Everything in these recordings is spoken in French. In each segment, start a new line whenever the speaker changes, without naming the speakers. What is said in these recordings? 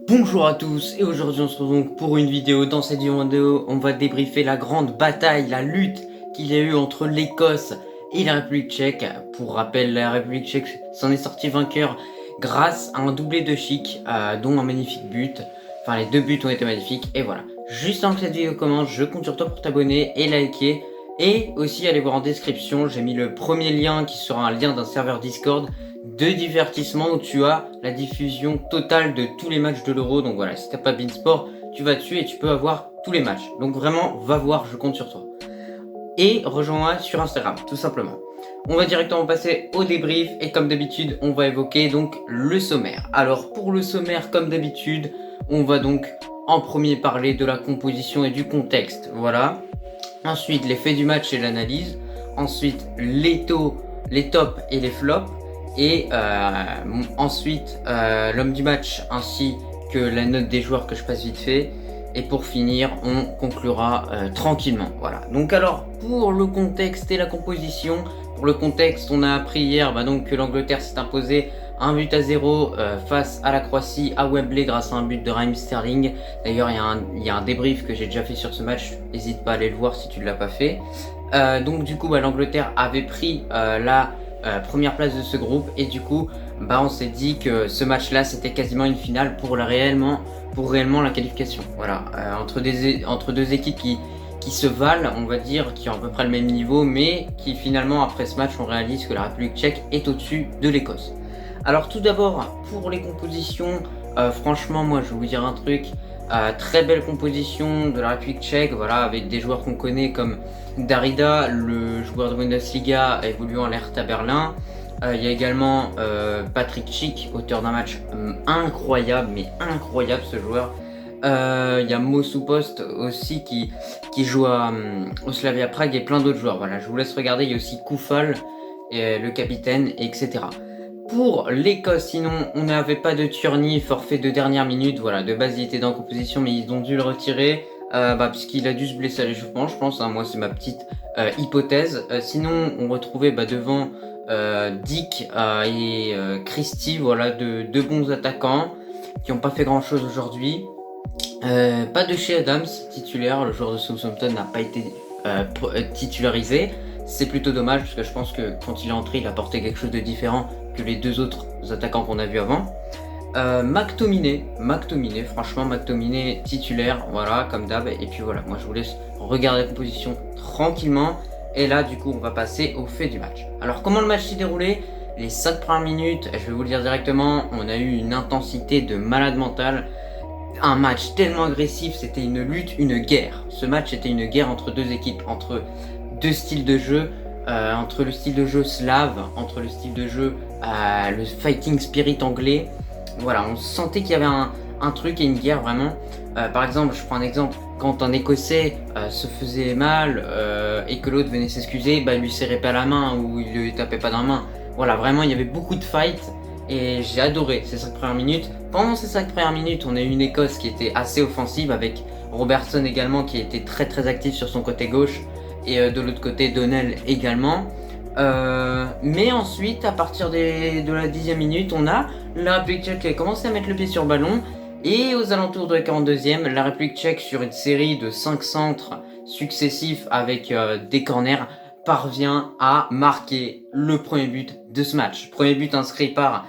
Bonjour à tous et aujourd'hui on se retrouve donc pour une vidéo. Dans cette vidéo on va débriefer la grande bataille, la lutte qu'il y a eu entre l'Écosse et la République tchèque. Pour rappel, la République tchèque s'en est sortie vainqueur grâce à un doublé de Chic, dont un magnifique but. Enfin les deux buts ont été magnifiques et voilà. Juste avant que cette vidéo commence, je compte sur toi pour t'abonner et liker. Et aussi aller voir en description, j'ai mis le premier lien qui sera un lien d'un serveur Discord de divertissement où tu as la diffusion totale de tous les matchs de l'Euro. Donc voilà, si t'as pas Beansport, tu vas dessus et tu peux avoir tous les matchs. Donc vraiment, va voir, je compte sur toi. Et rejoins-moi sur Instagram, tout simplement. On va directement passer au débrief et comme d'habitude, on va évoquer donc le sommaire. Alors pour le sommaire, comme d'habitude, on va donc en premier parler de la composition et du contexte. Voilà. Ensuite, les faits du match et l'analyse. Ensuite, les tops et les flops. Et ensuite, l'homme du match ainsi que la note des joueurs que je passe vite fait. Et pour finir, on conclura tranquillement. Voilà. Donc alors, pour le contexte et la composition, pour le contexte, on a appris hier donc, que l'Angleterre s'est imposée 1-0 face à la Croatie à Wembley grâce à un but de Raheem Sterling. D'ailleurs, il y a un débrief que j'ai déjà fait sur ce match. N'hésite pas à aller le voir si tu ne l'as pas fait. Donc du coup, l'Angleterre avait pris la première place de ce groupe et du coup, on s'est dit que ce match-là, c'était quasiment une finale pour réellement la qualification. Voilà, entre deux équipes qui se valent, on va dire, qui ont à peu près le même niveau, mais qui finalement, après ce match, on réalise que la République tchèque est au-dessus de l'Écosse. Alors tout d'abord, pour les compositions, franchement, moi, je vais vous dire un truc. Très belle composition de la République tchèque, voilà, avec des joueurs qu'on connaît comme Darida, le joueur de Bundesliga évoluant à l'Hertha Berlin. Il y a également Patrick Schick, auteur d'un match incroyable, mais incroyable ce joueur. Il y a Post aussi qui joue au Slavia Prague et plein d'autres joueurs. Voilà, je vous laisse regarder. Il y a aussi Koufal, le capitaine, etc. Pour l'Écosse, sinon, on n'avait pas de Tierney, forfait de dernière minute. Voilà, de base, il était dans la composition, mais ils ont dû le retirer. Puisqu'il a dû se blesser à l'échauffement, je pense. Hein, moi, c'est ma petite hypothèse. Sinon, on retrouvait devant Dick et Christie, voilà, deux bons attaquants qui n'ont pas fait grand-chose aujourd'hui. Pas de chez Adams, titulaire. Le joueur de Southampton n'a pas été titularisé. C'est plutôt dommage parce que je pense que quand il est entré, il a apporté quelque chose de différent que les deux autres attaquants qu'on a vus avant. McTominay, franchement McTominay titulaire, voilà, comme d'hab. Et puis voilà, moi je vous laisse regarder la composition tranquillement. Et là, du coup, on va passer au fait du match. Alors, comment le match s'est déroulé? Les 5 premières minutes, je vais vous le dire directement, on a eu une intensité de malade mental. Un match tellement agressif, c'était une lutte, une guerre. Ce match était une guerre entre deux équipes, entre deux styles de jeu, entre le style de jeu slave, entre le style de jeu, le fighting spirit anglais. Voilà, on sentait qu'il y avait un truc et une guerre vraiment. Par exemple, je prends un exemple, quand un Écossais se faisait mal et que l'autre venait s'excuser, il lui serrait pas la main ou il lui tapait pas dans la main. Voilà, vraiment, il y avait beaucoup de fights et j'ai adoré ces 5 premières minutes. Pendant ces 5 premières minutes, on a eu une Écosse qui était assez offensive avec Robertson également qui était très très actif sur son côté gauche et de l'autre côté Donnell également. Mais ensuite, à partir de la 10e minute, on a la République tchèque qui a commencé à mettre le pied sur le ballon. Et aux alentours de la 42e, la République tchèque, sur une série de 5 centres successifs avec des corners, parvient à marquer le premier but de ce match. Premier but inscrit par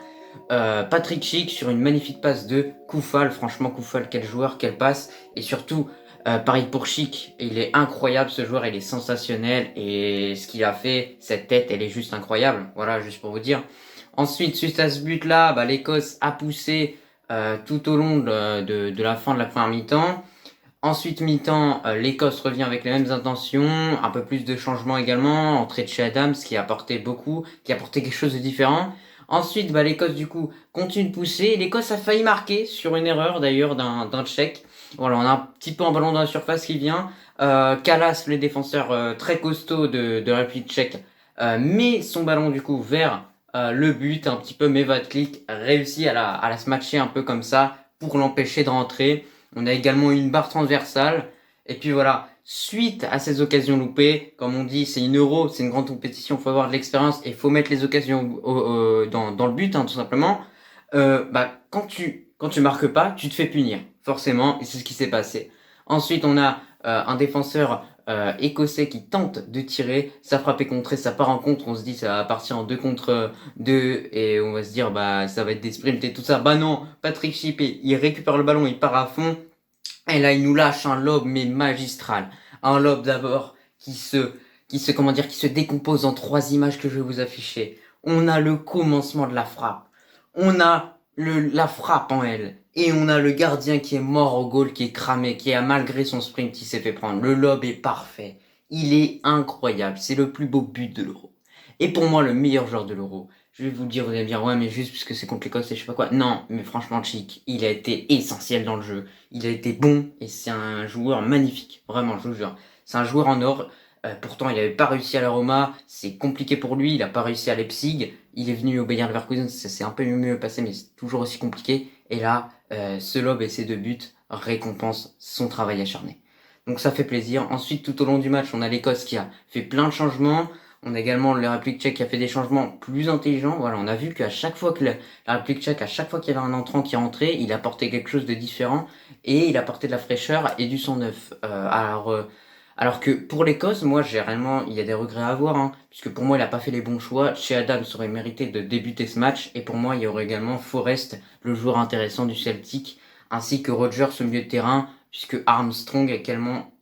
Patrick Schick sur une magnifique passe de Koufal. Franchement, Koufal, quel joueur, quelle passe. Et surtout, pareil pour Schick, il est incroyable ce joueur, il est sensationnel. Et ce qu'il a fait, cette tête, elle est juste incroyable. Voilà, juste pour vous dire. Ensuite, suite à ce but-là, l'Écosse a poussé tout au long de la fin de la première mi-temps. Ensuite, mi-temps, l'Écosse revient avec les mêmes intentions, un peu plus de changements également, entrée de chez Adams qui a apporté beaucoup, qui a apporté quelque chose de différent. Ensuite, l'Écosse du coup continue de pousser. L'Écosse a failli marquer sur une erreur d'ailleurs d'un Tchèque. Voilà, on a un petit peu un ballon dans la surface qui vient. Kalas, le défenseur très costaud de la République tchèque, met son ballon du coup vers le but un petit peu, mais Vatlik réussit à la smatcher un peu comme ça pour l'empêcher de rentrer. On a également une barre transversale. Et puis voilà, suite à ces occasions loupées, comme on dit, c'est une Euro, c'est une grande compétition, il faut avoir de l'expérience et il faut mettre les occasions dans le but, hein, tout simplement. Quand tu quand tu marques pas, tu te fais punir, forcément, et c'est ce qui s'est passé. Ensuite, on a un défenseur écossais qui tente de tirer, ça frappe est contré, ça part en contre, on se dit ça va partir en 2 contre 2 et on va se dire bah ça va être des sprints et tout ça. Bah non, Patrick Chipp, il récupère le ballon, il part à fond et là il nous lâche un lob mais magistral. Un lob d'abord qui se décompose en 3 images que je vais vous afficher. On a le commencement de la frappe. On a la frappe en elle. Et on a le gardien qui est mort au goal, qui est cramé, qui a malgré son sprint, qui s'est fait prendre. Le lob est parfait. Il est incroyable. C'est le plus beau but de l'Euro. Et pour moi, le meilleur joueur de l'Euro. Je vais vous le dire, vous allez me dire, ouais, mais juste parce que c'est contre l'Écosse et je sais pas quoi. Non, mais franchement, Chic, il a été essentiel dans le jeu. Il a été bon et c'est un joueur magnifique. Vraiment, je vous jure. C'est un joueur en or. Pourtant, il n'avait pas réussi à la Roma. C'est compliqué pour lui. Il n'a pas réussi à Leipzig. Il est venu au Bayern Leverkusen. Ça s'est un peu mieux passé, mais c'est toujours aussi compliqué. Et là, ce lob et ses 2 buts récompensent son travail acharné. Donc ça fait plaisir. Ensuite, tout au long du match, on a l'Écosse qui a fait plein de changements. On a également la République tchèque qui a fait des changements plus intelligents. Voilà, on a vu qu'à chaque fois que la République tchèque, à chaque fois qu'il y avait un entrant qui rentrait, il apportait quelque chose de différent et il apportait de la fraîcheur et du sang neuf. Alors que pour l'Écosse, moi, il y a des regrets à avoir, hein, puisque pour moi, il n'a pas fait les bons choix. Chez Adams aurait mérité de débuter ce match, et pour moi, il y aurait également Forrest, le joueur intéressant du Celtic, ainsi que Rogers au milieu de terrain, puisque Armstrong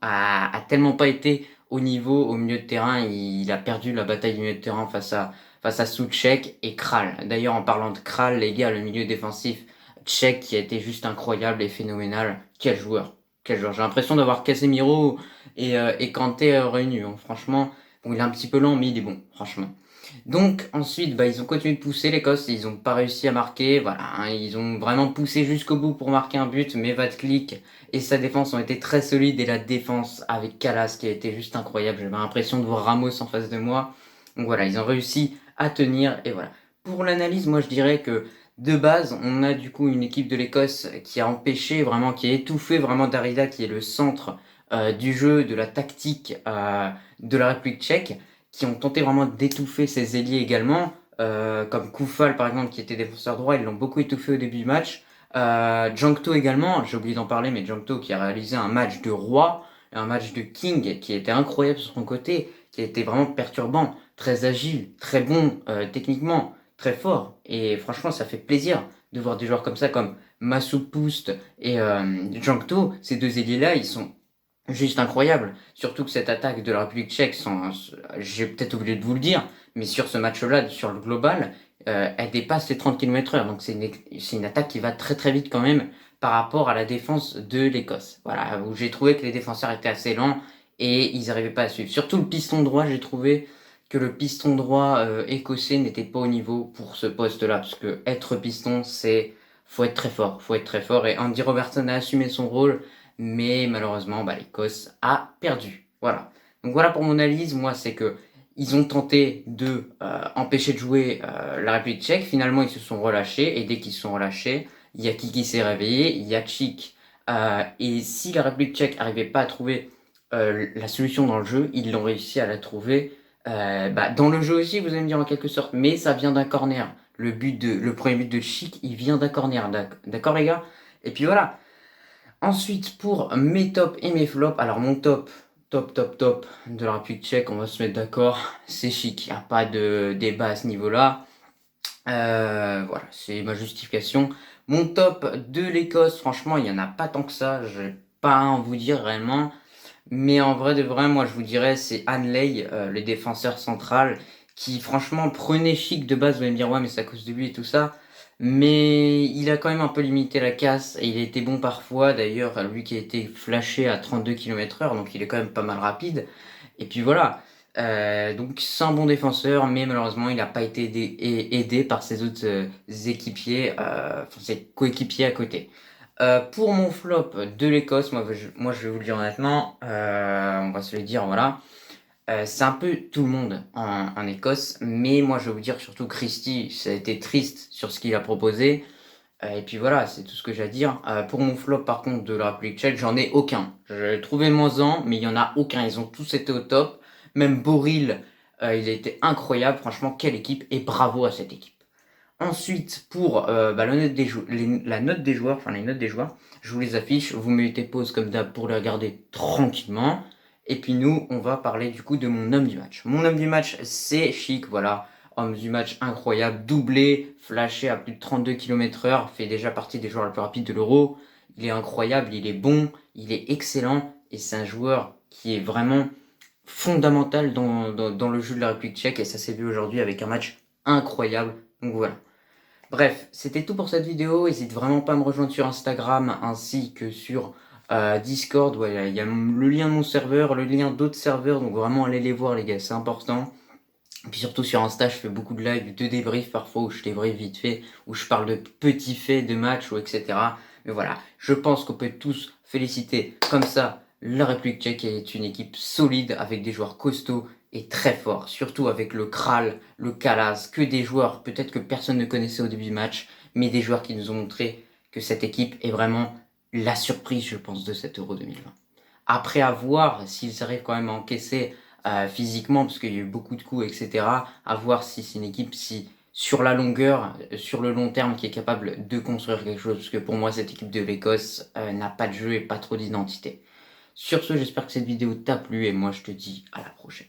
a tellement pas été au niveau au milieu de terrain, il a perdu la bataille du milieu de terrain face à Souček et Kral. D'ailleurs, en parlant de Kral, les gars, le milieu défensif tchèque qui a été juste incroyable et phénoménal. Quel joueur! Quel joueur! J'ai l'impression d'avoir Casemiro et Kanté réunis. Hein. Franchement, bon, il est un petit peu lent, mais il est bon, franchement. Donc ensuite, bah, ils ont continué de pousser l'Écosse, ils n'ont pas réussi à marquer, voilà, hein, ils ont vraiment poussé jusqu'au bout pour marquer un but, mais Vatklik et sa défense ont été très solides et la défense avec Kalas qui a été juste incroyable, j'avais l'impression de voir Ramos en face de moi. Donc voilà, ils ont réussi à tenir et voilà. Pour l'analyse, moi je dirais que de base, on a du coup une équipe de l'Écosse qui a empêché vraiment, qui a étouffé vraiment Darida qui est le centre du jeu, de la tactique de la République tchèque, qui ont tenté vraiment d'étouffer ses ailiers également, comme Koufal par exemple qui était défenseur droit, ils l'ont beaucoup étouffé au début du match. Jankto également, j'ai oublié d'en parler, mais Jankto qui a réalisé un match de roi, un match de king qui était incroyable sur son côté, qui a été vraiment perturbant, très agile, très bon techniquement, très fort. Et franchement, ça fait plaisir de voir des joueurs comme ça, comme Massoupust et Jankto. Ces 2 ailiers-là, ils sont juste incroyables. Surtout que cette attaque de la République tchèque, j'ai peut-être oublié de vous le dire, mais sur ce match-là, sur le global, elle dépasse les 30 km/h. Donc c'est une attaque qui va très très vite quand même par rapport à la défense de l'Écosse. Voilà, où j'ai trouvé que les défenseurs étaient assez lents et ils n'arrivaient pas à suivre. Surtout le piston droit, j'ai trouvé que le piston droit écossais n'était pas au niveau pour ce poste-là. Parce que être piston, faut être très fort. Faut être très fort. Et Andy Robertson a assumé son rôle. Mais malheureusement, bah, l'Écosse a perdu. Voilà. Donc voilà pour mon analyse. Moi, c'est que ils ont tenté de empêcher de jouer la République tchèque. Finalement, ils se sont relâchés. Et dès qu'ils se sont relâchés, il y a qui s'est réveillé. Il y a Chic. Et si la République tchèque n'arrivait pas à trouver la solution dans le jeu, ils l'ont réussi à la trouver dans le jeu aussi, vous allez me dire en quelque sorte. Mais ça vient d'un corner. Le premier but de Chic, il vient d'un corner. D'accord, les gars? Et puis voilà. Ensuite, pour mes tops et mes flops, alors mon top de la République tchèque, on va se mettre d'accord, c'est Chic, il n'y a pas de débat à ce niveau-là. Voilà, c'est ma justification. Mon top de l'Écosse, franchement, il n'y en a pas tant que ça, je vais pas en vous dire réellement. Mais en vrai de vrai, moi je vous dirais, c'est Hanley, le défenseur central, qui franchement prenait Chic de base, vous allez me dire, ouais, mais c'est à cause de lui et tout ça. Mais il a quand même un peu limité la casse et il a été bon parfois. D'ailleurs, lui qui a été flashé à 32 km/h, donc il est quand même pas mal rapide. Et puis voilà. Donc c'est un bon défenseur, mais malheureusement il n'a pas été aidé par ses autres équipiers, enfin ses coéquipiers à côté. Pour mon flop de l'Écosse, moi je vais vous le dire honnêtement, on va se le dire, voilà. C'est un peu tout le monde en Écosse, mais moi je vais vous dire surtout Christie, ça a été triste sur ce qu'il a proposé. Et puis voilà, c'est tout ce que j'ai à dire. Pour mon flop par contre de la République tchèque, j'en ai aucun. J'ai trouvé moins mais il y en a aucun. Ils ont tous été au top. Même Boril, il a été incroyable. Franchement, quelle équipe et bravo à cette équipe. Ensuite, pour la note des joueurs, enfin les notes des joueurs, je vous les affiche, vous mettez pause comme d'hab pour les regarder tranquillement. Et puis nous, on va parler du coup de mon homme du match. Mon homme du match, c'est Chic, voilà. Homme du match incroyable, doublé, flashé à plus de 32 km/h, fait déjà partie des joueurs les plus rapides de l'Euro. Il est incroyable, il est bon, il est excellent, et c'est un joueur qui est vraiment fondamental dans le jeu de la République tchèque, et ça s'est vu aujourd'hui avec un match incroyable. Donc voilà. Bref, c'était tout pour cette vidéo. N'hésite vraiment pas à me rejoindre sur Instagram ainsi que sur Discord. Ouais, il y a le lien de mon serveur, le lien d'autres serveurs. Donc vraiment, allez les voir, les gars, c'est important. Et puis surtout sur Insta, je fais beaucoup de lives, de débriefs parfois où je débriefe vite fait, où je parle de petits faits de match ou etc. Mais voilà, je pense qu'on peut tous féliciter comme ça la République tchèque est une équipe solide avec des joueurs costauds et très forts, surtout avec le Kral, le Kalas, que des joueurs peut-être que personne ne connaissait au début du match, mais des joueurs qui nous ont montré que cette équipe est vraiment la surprise, je pense, de cet Euro 2020. Après à voir s'ils arrivent quand même à encaisser physiquement, parce qu'il y a eu beaucoup de coups, etc. À voir si c'est une équipe, si sur la longueur, sur le long terme, qui est capable de construire quelque chose, parce que pour moi, cette équipe de l'Écosse n'a pas de jeu et pas trop d'identité. Sur ce, j'espère que cette vidéo t'a plu, et moi je te dis à la prochaine.